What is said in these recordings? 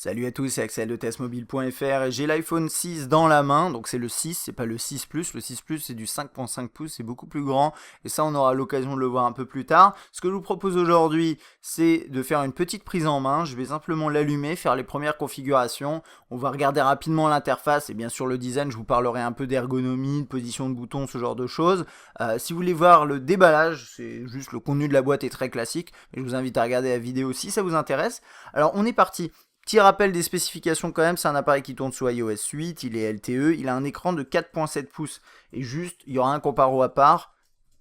Salut à tous, c'est Axel de testmobile.fr et j'ai l'iPhone 6 dans la main, donc c'est le 6, c'est pas le 6 Plus, le 6 Plus c'est du 5.5 pouces, c'est beaucoup plus grand et ça on aura l'occasion de le voir un peu plus tard. Ce que je vous propose aujourd'hui c'est de faire une petite prise en main, je vais simplement l'allumer, faire les premières configurations, on va regarder rapidement l'interface et bien sûr le design, je vous parlerai un peu d'ergonomie, de position de bouton, ce genre de choses. Si vous voulez voir le déballage, c'est juste le contenu de la boîte est très classique, mais je vous invite à regarder la vidéo si ça vous intéresse. Alors on est parti. Petit rappel des spécifications quand même, c'est un appareil qui tourne sous iOS 8, il est LTE, il a un écran de 4.7 pouces. Et juste, il y aura un comparo à part,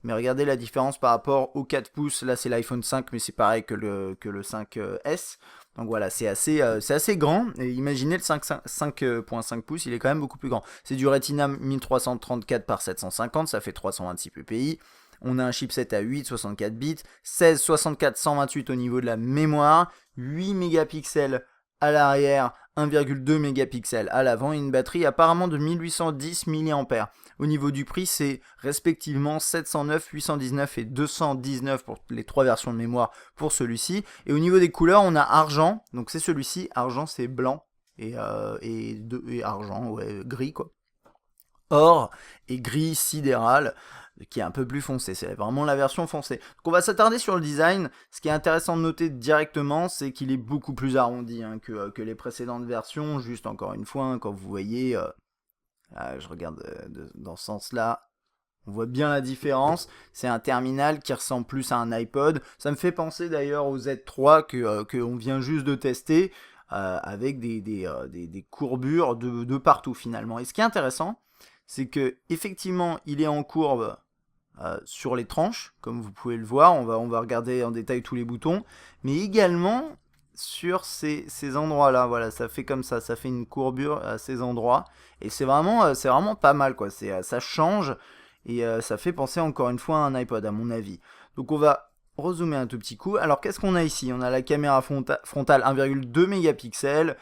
mais regardez la différence par rapport au 4 pouces, là c'est l'iPhone 5, mais c'est pareil que le 5S. Donc voilà, c'est assez grand, et imaginez le 5.5 pouces, il est quand même beaucoup plus grand. C'est du Retina 1334 par 750, ça fait 326 ppi. On a un chipset à 8, 64 bits, 16, 64, 128 au niveau de la mémoire, 8 mégapixels à l'arrière, 1,2 mégapixels à l'avant et une batterie apparemment de 1810 mAh. Au niveau du prix, c'est respectivement 709, 819 et 219 pour les trois versions de mémoire pour celui-ci. Et au niveau des couleurs, on a argent, donc c'est celui-ci, argent c'est blanc et argent, ouais, gris quoi. Or et gris sidéral qui est un peu plus foncé, c'est vraiment la version foncée. Donc on va s'attarder sur le design. Ce qui est intéressant de noter directement, c'est qu'il est beaucoup plus arrondi que les précédentes versions. Juste encore une fois, quand vous voyez, je regarde dans ce sens-là, on voit bien la différence. C'est un terminal qui ressemble plus à un iPod. Ça me fait penser d'ailleurs au Z3 que on vient juste de tester, avec des courbures de partout finalement. Et ce qui est intéressant, c'est que effectivement, il est en courbe sur les tranches, comme vous pouvez le voir. On va regarder en détail tous les boutons, mais également sur ces endroits-là. Voilà, ça fait comme ça fait une courbure à ces endroits, et c'est vraiment pas mal, quoi. Ça change, et ça fait penser encore une fois à un iPod, à mon avis. Donc on va rezoomer un tout petit coup. Alors qu'est-ce qu'on a ici? On a la caméra frontale 1,2 mégapixels.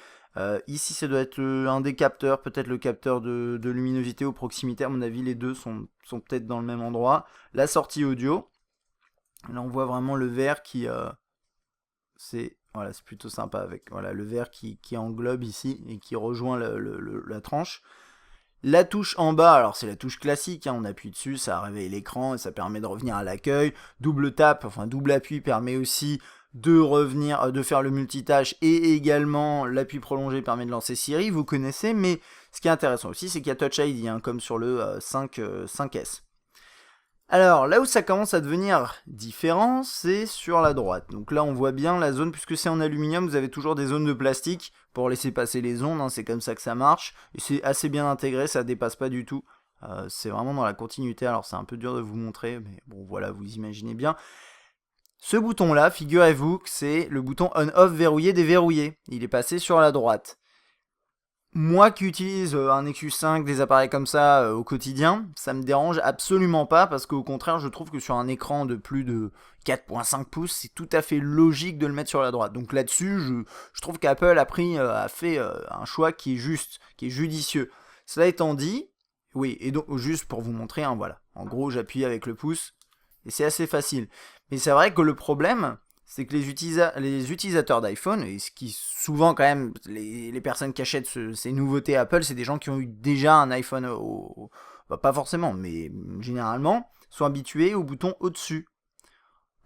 Ici, ça doit être un des capteurs, peut-être le capteur de luminosité ou proximité. À mon avis, les deux sont peut-être dans le même endroit. La sortie audio. Là, on voit vraiment le vert qui... voilà, c'est plutôt sympa avec voilà, le vert qui englobe ici et qui rejoint la tranche. La touche en bas, alors c'est la touche classique, hein, on appuie dessus, ça réveille l'écran et ça permet de revenir à l'accueil. Double tap, enfin double appui permet aussi de revenir, de faire le multitâche, et également l'appui prolongé permet de lancer Siri, vous connaissez, mais ce qui est intéressant aussi, c'est qu'il y a Touch ID, hein, comme sur le 5S. Alors, là où ça commence à devenir différent, c'est sur la droite. Donc là, on voit bien la zone, puisque c'est en aluminium, vous avez toujours des zones de plastique pour laisser passer les ondes, hein, c'est comme ça que ça marche. Et c'est assez bien intégré, ça dépasse pas du tout. C'est vraiment dans la continuité, alors c'est un peu dur de vous montrer, mais bon voilà, vous imaginez bien. Ce bouton-là, figurez-vous que c'est le bouton on-off verrouillé déverrouillé. Il est passé sur la droite. Moi qui utilise un Nexus 5, des appareils comme ça au quotidien, ça me dérange absolument pas, parce qu'au contraire, je trouve que sur un écran de plus de 4.5 pouces, c'est tout à fait logique de le mettre sur la droite. Donc là-dessus, je trouve qu'Apple a fait un choix qui est juste, qui est judicieux. Cela étant dit, oui, et donc juste pour vous montrer, hein, voilà. En gros, j'appuie avec le pouce, et c'est assez facile. Mais c'est vrai que le problème, c'est que les utilisateurs d'iPhone, et ce qui souvent quand même, les personnes qui achètent ces nouveautés Apple, c'est des gens qui ont eu déjà un iPhone, bah, pas forcément, mais généralement, sont habitués au bouton au-dessus.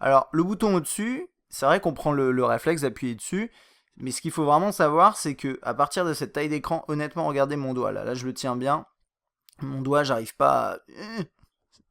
Alors, le bouton au-dessus, c'est vrai qu'on prend le réflexe d'appuyer dessus, mais ce qu'il faut vraiment savoir, c'est que à partir de cette taille d'écran, honnêtement, regardez mon doigt, là je le tiens bien, mon doigt, j'arrive pas à...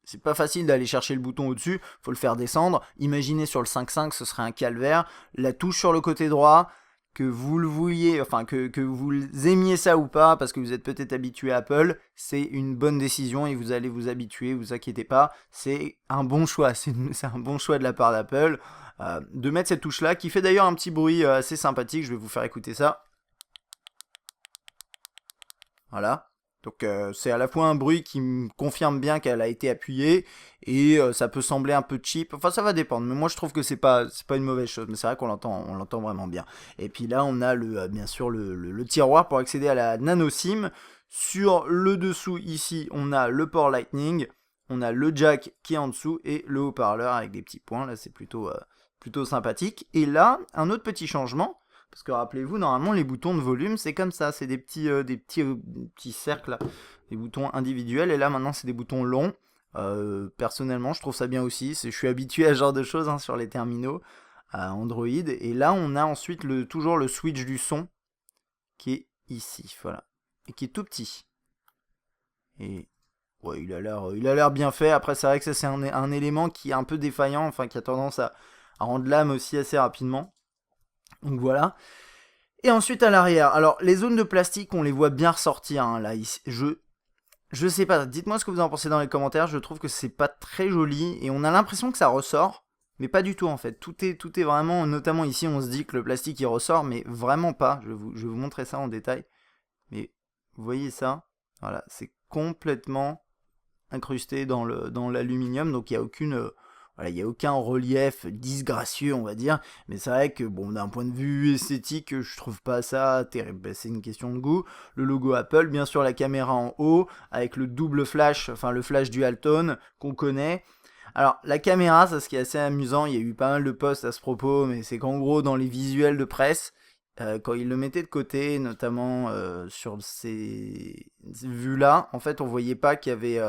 C'est pas facile d'aller chercher le bouton au-dessus, faut le faire descendre. Imaginez sur le 5.5, ce serait un calvaire. La touche sur le côté droit, que vous le vouliez, enfin que vous aimiez ça ou pas, parce que vous êtes peut-être habitué à Apple, c'est une bonne décision et vous allez vous habituer, vous inquiétez pas. C'est un bon choix, c'est un bon choix de la part d'Apple de mettre cette touche-là, qui fait d'ailleurs un petit bruit assez sympathique. Je vais vous faire écouter ça. Voilà. Donc c'est à la fois un bruit qui me confirme bien qu'elle a été appuyée, et ça peut sembler un peu cheap, enfin ça va dépendre, mais moi je trouve que c'est pas une mauvaise chose, mais c'est vrai qu'on l'entend vraiment bien. Et puis là on a bien sûr le tiroir pour accéder à la nano SIM. Sur le dessous ici on a le port Lightning, on a le jack qui est en dessous et le haut-parleur avec des petits points, là c'est plutôt sympathique. Et là un autre petit changement, Parce que rappelez-vous, normalement, les boutons de volume, c'est comme ça. C'est des petits cercles, là, des boutons individuels. Et là, maintenant, c'est des boutons longs. Personnellement, je trouve ça bien aussi. Je suis habitué à ce genre de choses hein, sur les terminaux à Android. Et là, on a ensuite toujours le switch du son qui est ici, voilà. Et qui est tout petit. Et ouais, il a l'air bien fait. Après, c'est vrai que ça, c'est un élément qui est un peu défaillant, enfin, qui a tendance à rendre l'âme aussi assez rapidement. Donc voilà. Et ensuite à l'arrière. Alors, les zones de plastique, on les voit bien ressortir. Hein, là, ici. Je sais pas. Dites-moi ce que vous en pensez dans les commentaires. Je trouve que c'est pas très joli. Et on a l'impression que ça ressort. Mais pas du tout en fait. Tout est vraiment. Notamment ici, on se dit que le plastique il ressort. Mais vraiment pas. Je vais vous montrer ça en détail. Mais vous voyez ça? Voilà. C'est complètement incrusté dans l'aluminium. Donc il n'y a aucune. Voilà, il n'y a aucun relief disgracieux, on va dire. Mais c'est vrai que, bon, d'un point de vue esthétique, je trouve pas ça terrible. Ben, c'est une question de goût. Le logo Apple, bien sûr, la caméra en haut, avec le double flash, enfin le flash dual tone qu'on connaît. Alors, la caméra, ça, ce qui est assez amusant, il y a eu pas mal de posts à ce propos, mais c'est qu'en gros, dans les visuels de presse, quand ils le mettaient de côté, notamment sur ces vues-là, en fait, on voyait pas qu'il y avait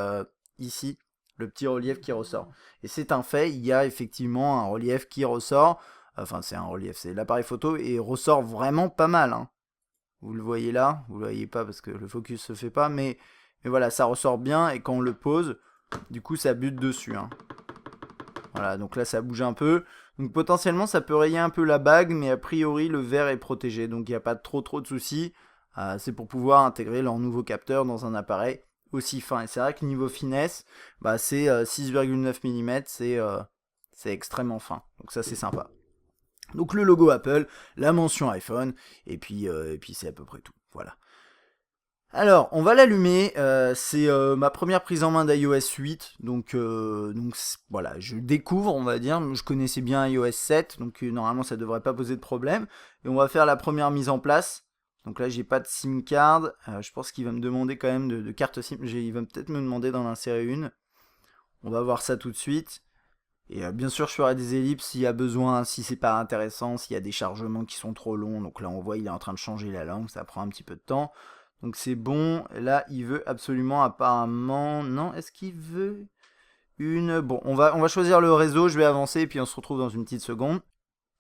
ici le petit relief qui ressort. Et c'est un fait, il y a effectivement un relief qui ressort. Enfin, c'est un relief, c'est l'appareil photo et ressort vraiment pas mal. Hein. Vous le voyez là, vous le voyez pas parce que le focus se fait pas, mais voilà, ça ressort bien et quand on le pose, du coup, ça bute dessus. Hein. Voilà, donc là, ça bouge un peu. Donc potentiellement, ça peut rayer un peu la bague, mais a priori, le verre est protégé, donc il n'y a pas trop de soucis. C'est pour pouvoir intégrer leur nouveau capteur dans un appareil aussi fin. Et c'est vrai que niveau finesse, bah, c'est 6,9 mm, c'est extrêmement fin. Donc ça, c'est sympa. Donc le logo Apple, la mention iPhone, et puis c'est à peu près tout. Voilà. Alors, on va l'allumer, c'est ma première prise en main d'iOS 8, donc voilà, je découvre, on va dire, je connaissais bien iOS 7, donc normalement ça devrait pas poser de problème, et on va faire la première mise en place. Donc là, j'ai pas de SIM card, je pense qu'il va me demander quand même de carte SIM, il va peut-être me demander d'en insérer une. On va voir ça tout de suite. Et bien sûr, je ferai des ellipses s'il y a besoin, si c'est pas intéressant, s'il y a des chargements qui sont trop longs. Donc là, on voit, il est en train de changer la langue, ça prend un petit peu de temps. Donc c'est bon. Là, il veut absolument, apparemment... Non, est-ce qu'il veut une... Bon, on va choisir le réseau, je vais avancer, et puis on se retrouve dans une petite seconde.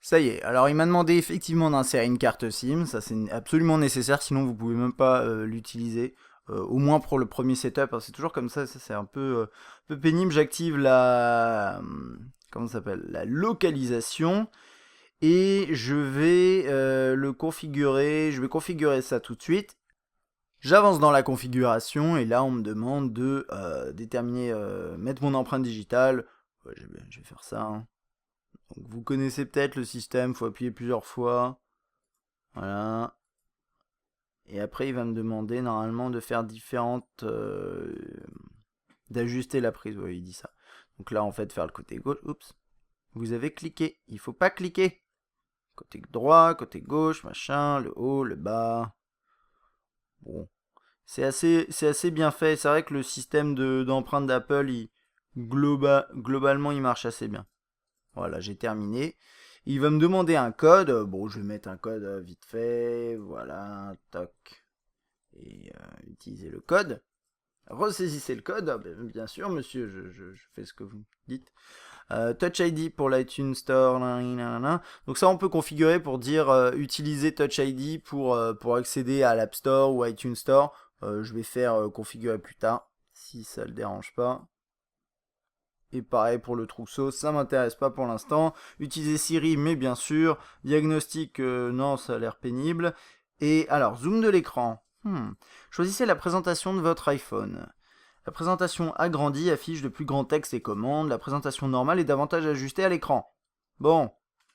Ça y est, alors il m'a demandé effectivement d'insérer une carte SIM, ça c'est absolument nécessaire, sinon vous pouvez même pas l'utiliser. Au moins pour le premier setup, hein, c'est toujours comme ça c'est un peu pénible. J'active comment ça s'appelle, la localisation et je vais le configurer. Je vais configurer ça tout de suite. J'avance dans la configuration et là on me demande de déterminer, mettre mon empreinte digitale. Ouais, je vais faire ça. Hein. Donc, vous connaissez peut-être le système, il faut appuyer plusieurs fois. Voilà. Et après, il va me demander normalement de faire différentes... d'ajuster la prise, oui, il dit ça. Donc là, en fait, faire le côté gauche. Oups. Vous avez cliqué. Il faut pas cliquer. Côté droit, côté gauche, machin, le haut, le bas. Bon. C'est assez bien fait. C'est vrai que le système d'empreinte d'Apple, globalement, il marche assez bien. Voilà, j'ai terminé. Il va me demander un code. Bon, je vais mettre un code vite fait. Voilà, toc. Et utiliser le code. Ressaisissez le code. Bien sûr, monsieur, je fais ce que vous dites. Touch ID pour l'iTunes Store. Donc ça, on peut configurer pour dire utiliser Touch ID pour accéder à l'App Store ou iTunes Store. Je vais faire configurer plus tard, si ça le dérange pas. Et pareil pour le trousseau, ça m'intéresse pas pour l'instant. Utiliser Siri, mais bien sûr. Diagnostic, non, ça a l'air pénible. Et alors, zoom de l'écran. Choisissez la présentation de votre iPhone. La présentation agrandie affiche de plus grands textes et commandes. La présentation normale est davantage ajustée à l'écran. Bon,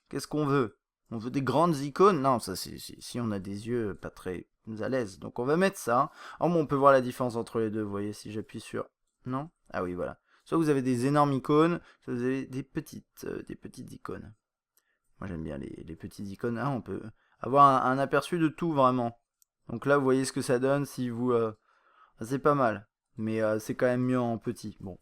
qu'est-ce qu'on veut? On veut des grandes icônes? Non, ça c'est si on a des yeux pas très à l'aise. Donc on va mettre ça. Oh, bon, on peut voir la différence entre les deux, vous voyez, si j'appuie sur... Non? Ah oui, voilà. Soit vous avez des énormes icônes, soit vous avez des petites icônes. Moi j'aime bien les petites icônes. Ah, on peut avoir un aperçu de tout vraiment. Donc là vous voyez ce que ça donne si vous... c'est pas mal. Mais c'est quand même mieux en petit. Bon.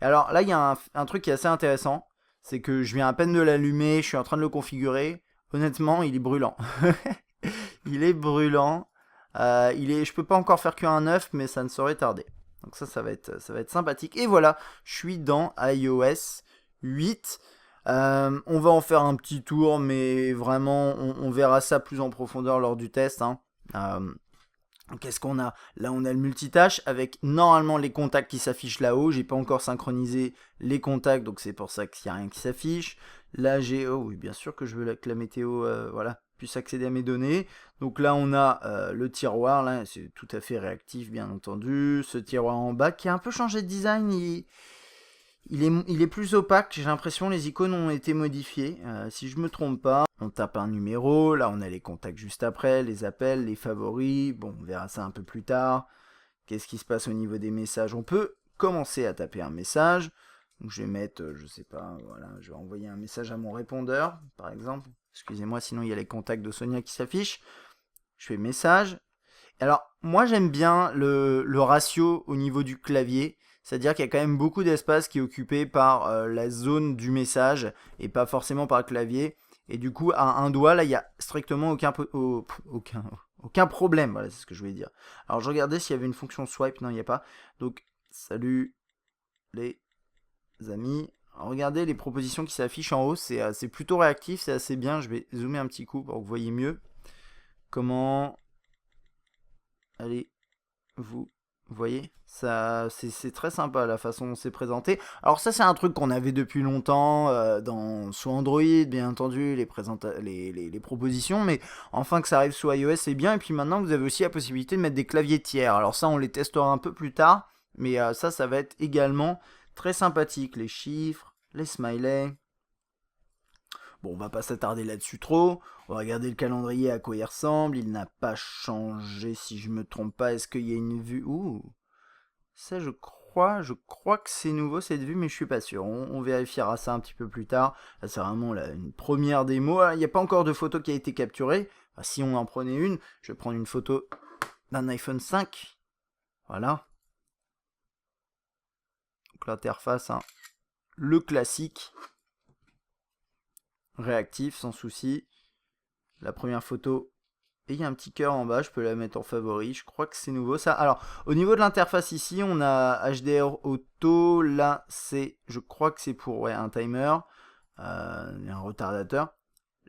Et alors là il y a un truc qui est assez intéressant. C'est que je viens à peine de l'allumer, je suis en train de le configurer. honnêtement, il est brûlant. Il est brûlant. Je peux pas encore faire qu'un 9, mais ça ne saurait tarder. Donc ça va être sympathique. Et voilà, je suis dans iOS 8. On va en faire un petit tour, mais vraiment, on verra ça plus en profondeur lors du test. Hein. Qu'est-ce qu'on a? Là, on a le multitâche avec normalement les contacts qui s'affichent là-haut. J'ai pas encore synchronisé les contacts, donc c'est pour ça qu'il n'y a rien qui s'affiche. Là, oh oui, bien sûr que je veux que la météo, voilà, puisse accéder à mes données. Donc là, on a le tiroir, là, c'est tout à fait réactif, bien entendu. Ce tiroir en bas qui a un peu changé de design. Il est plus opaque, j'ai l'impression les icônes ont été modifiées, si je me trompe pas. On tape un numéro, là on a les contacts juste après, les appels, les favoris, bon on verra ça un peu plus tard. Qu'est-ce qui se passe au niveau des messages? On peut commencer à taper un message, donc je vais mettre, je sais pas, voilà, je vais envoyer un message à mon répondeur, par exemple. Excusez-moi, sinon il y a les contacts de Sonia qui s'affichent. Je fais message. Alors moi j'aime bien le ratio au niveau du clavier. C'est-à-dire qu'il y a quand même beaucoup d'espace qui est occupé par la zone du message et pas forcément par le clavier. Et du coup, à un doigt, là, il n'y a strictement aucun problème. Voilà, c'est ce que je voulais dire. Alors, je regardais s'il y avait une fonction swipe. Non, il n'y a pas. Donc, salut les amis. Alors, regardez les propositions qui s'affichent en haut. C'est plutôt réactif, c'est assez bien. Je vais zoomer un petit coup pour que vous voyez mieux. Comment allez-vous voyez, ça, c'est très sympa la façon dont c'est présenté. Alors ça, c'est un truc qu'on avait depuis longtemps sous Android, bien entendu, les propositions, mais enfin que ça arrive sous iOS, c'est bien. Et puis maintenant, vous avez aussi la possibilité de mettre des claviers tiers. Alors ça, on les testera un peu plus tard, mais ça va être également très sympathique. Les chiffres, les smileys. Bon, on va pas s'attarder là-dessus trop. On va regarder le calendrier à quoi il ressemble. Il n'a pas changé si je me trompe pas. Est-ce qu'il y a une vue? Ouh, ça je crois que c'est nouveau cette vue, mais je suis pas sûr. On vérifiera ça un petit peu plus tard. Là, c'est vraiment une première démo. Il n'y a pas encore de photo qui a été capturée. Enfin, si on en prenait une, je vais prendre une photo d'un iPhone 5. Voilà. Donc l'interface, hein, le classique. Réactif, sans souci. La première photo, et il y a un petit cœur en bas, je peux la mettre en favori, je crois que c'est nouveau ça. Alors, au niveau de l'interface ici, on a HDR Auto, là je crois que c'est pour un timer, un retardateur.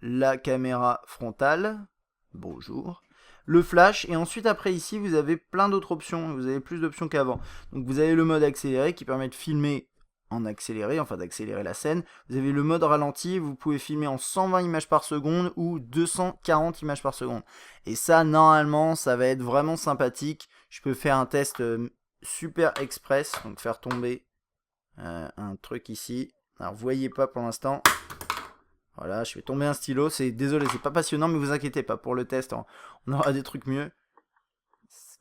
La caméra frontale, bonjour. Le flash, et ensuite après ici, vous avez plein d'autres options, vous avez plus d'options qu'avant. Donc vous avez le mode accéléré qui permet de filmer en accéléré, enfin d'accélérer la scène. Vous avez le mode ralenti, vous pouvez filmer en 120 images par seconde ou 240 images par seconde. Et ça, normalement, ça va être vraiment sympathique. Je peux faire un test super express, donc faire tomber un truc ici. Alors, vous voyez pas pour l'instant. Voilà, je fais tomber un stylo. Désolé, c'est pas passionnant, mais vous inquiétez pas. Pour le test, on aura des trucs mieux.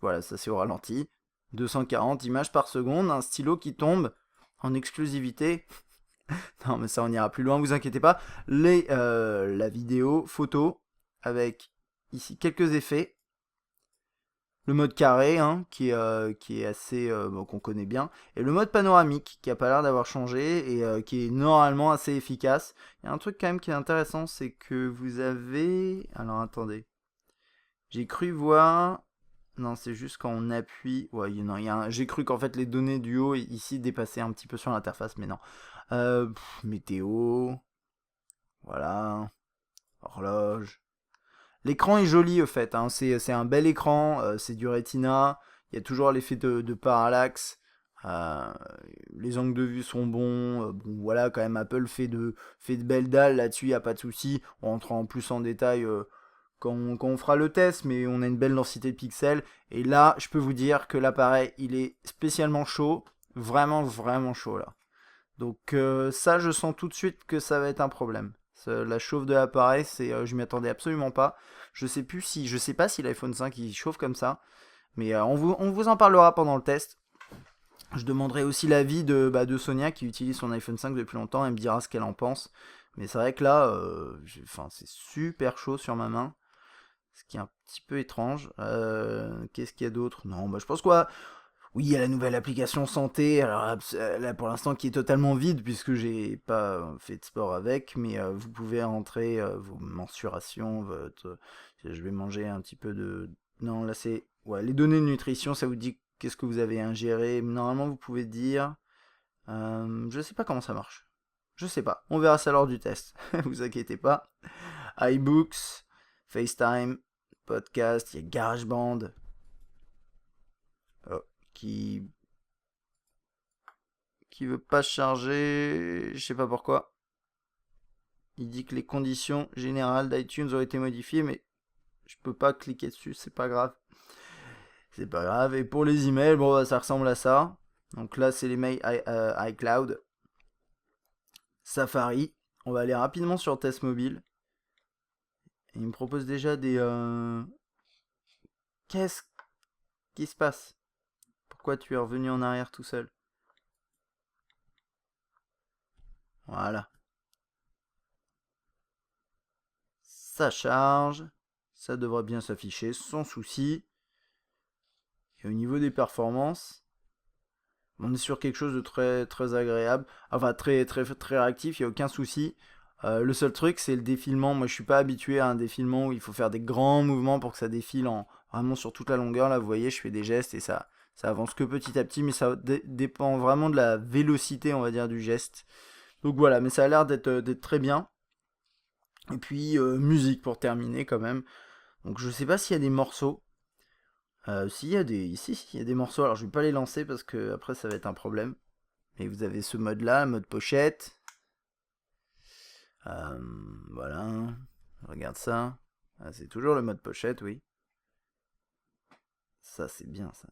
Voilà, ça c'est au ralenti. 240 images par seconde, un stylo qui tombe en exclusivité. Non, mais ça, on ira plus loin, vous inquiétez pas. La vidéo, photo, avec ici quelques effets. Le mode carré, hein, qui est assez, qu'on connaît bien. Et le mode panoramique, qui a pas l'air d'avoir changé et qui est normalement assez efficace. Il y a un truc quand même qui est intéressant, c'est que vous avez... Alors, attendez. J'ai cru voir... Non, c'est juste quand on appuie. Ouais, non, j'ai cru qu'en fait les données du haut ici dépassaient un petit peu sur l'interface, mais non. Météo. Voilà. Horloge. L'écran est joli au fait. Hein. C'est un bel écran. C'est du Retina. Il y a toujours l'effet de parallaxe. Les angles de vue sont bons. Bon, voilà, quand même, Apple fait de belles dalles là-dessus. Il n'y a pas de souci. On rentre en plus en détail. Quand on fera le test, mais on a une belle densité de pixels. Et là, je peux vous dire que l'appareil, il est spécialement chaud. Vraiment, vraiment chaud là. Donc ça, je sens tout de suite que ça va être un problème. La chauffe de l'appareil, je m'y attendais absolument pas. Je sais pas si l'iPhone 5 il chauffe comme ça. Mais on vous en parlera pendant le test. Je demanderai aussi l'avis de Sonia qui utilise son iPhone 5 depuis longtemps. Elle me dira ce qu'elle en pense. Mais c'est vrai que là, c'est super chaud sur ma main. Ce qui est un petit peu étrange. Qu'est-ce qu'il y a d'autre? Non, je pense Oui, il y a la nouvelle application santé, alors là pour l'instant qui est totalement vide puisque j'ai pas fait de sport avec, mais vous pouvez entrer vos mensurations, votre... Je vais manger un petit peu de... Non, là c'est... Ouais, les données de nutrition, ça vous dit qu'est-ce que vous avez ingéré. Normalement, vous pouvez dire... je sais pas comment ça marche. Je sais pas. On verra ça lors du test. Vous inquiétez pas. iBooks, FaceTime, podcast, il y a GarageBand. Oh, qui veut pas charger, je sais pas pourquoi. Il dit que les conditions générales d'iTunes ont été modifiées, mais je peux pas cliquer dessus, c'est pas grave. C'est pas grave. Et pour les emails, bon, bah, ça ressemble à ça. Donc là, c'est les mails iCloud. Safari. On va aller rapidement sur Test Mobile. Et il me propose déjà des... Qu'est-ce qui se passe? Pourquoi tu es revenu en arrière tout seul? Voilà. Ça charge. Ça devrait bien s'afficher sans souci. Et au niveau des performances, on est sur quelque chose de très, très agréable. Enfin, très, très, très réactif, il n'y a aucun souci. Le seul truc, c'est le défilement. Moi, je suis pas habitué à un défilement où il faut faire des grands mouvements pour que ça défile vraiment sur toute la longueur. Là, vous voyez, je fais des gestes et ça avance que petit à petit, mais ça dépend vraiment de la vélocité, on va dire, du geste. Donc voilà, mais ça a l'air d'être très bien. Et puis, musique pour terminer quand même. Donc je sais pas s'il y a des morceaux. S'il y a des... Ici, il y a des morceaux. Alors je vais pas les lancer parce que après ça va être un problème. Et vous avez ce mode là, mode pochette. Euh, voilà. Regarde ça. Ah, c'est toujours le mode pochette, oui. Ça, c'est bien ça.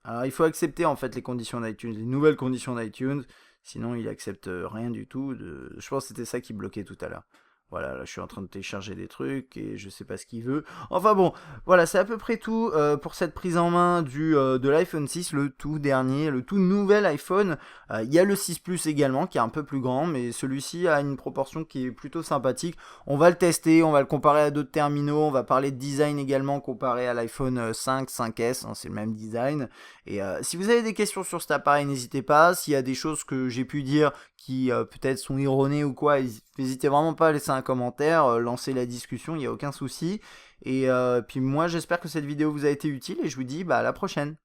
Alors il faut accepter en fait les conditions d'iTunes, les nouvelles conditions d'iTunes. Sinon il accepte rien du tout. Je pense que c'était ça qui bloquait tout à l'heure. Voilà, là je suis en train de télécharger des trucs et je sais pas ce qu'il veut. Enfin bon, voilà, c'est à peu près tout pour cette prise en main de l'iPhone 6, le tout dernier, le tout nouvel iPhone. Il y a le 6 Plus également qui est un peu plus grand, mais celui-ci a une proportion qui est plutôt sympathique. On va le tester, on va le comparer à d'autres terminaux, on va parler de design également comparé à l'iPhone 5, 5S, hein, c'est le même design. Et si vous avez des questions sur cet appareil, n'hésitez pas. S'il y a des choses que j'ai pu dire qui peut-être sont erronées ou quoi, n'hésitez vraiment pas à laisser un commentaire, lancer la discussion, il n'y a aucun souci. Et puis moi j'espère que cette vidéo vous a été utile et je vous dis à la prochaine.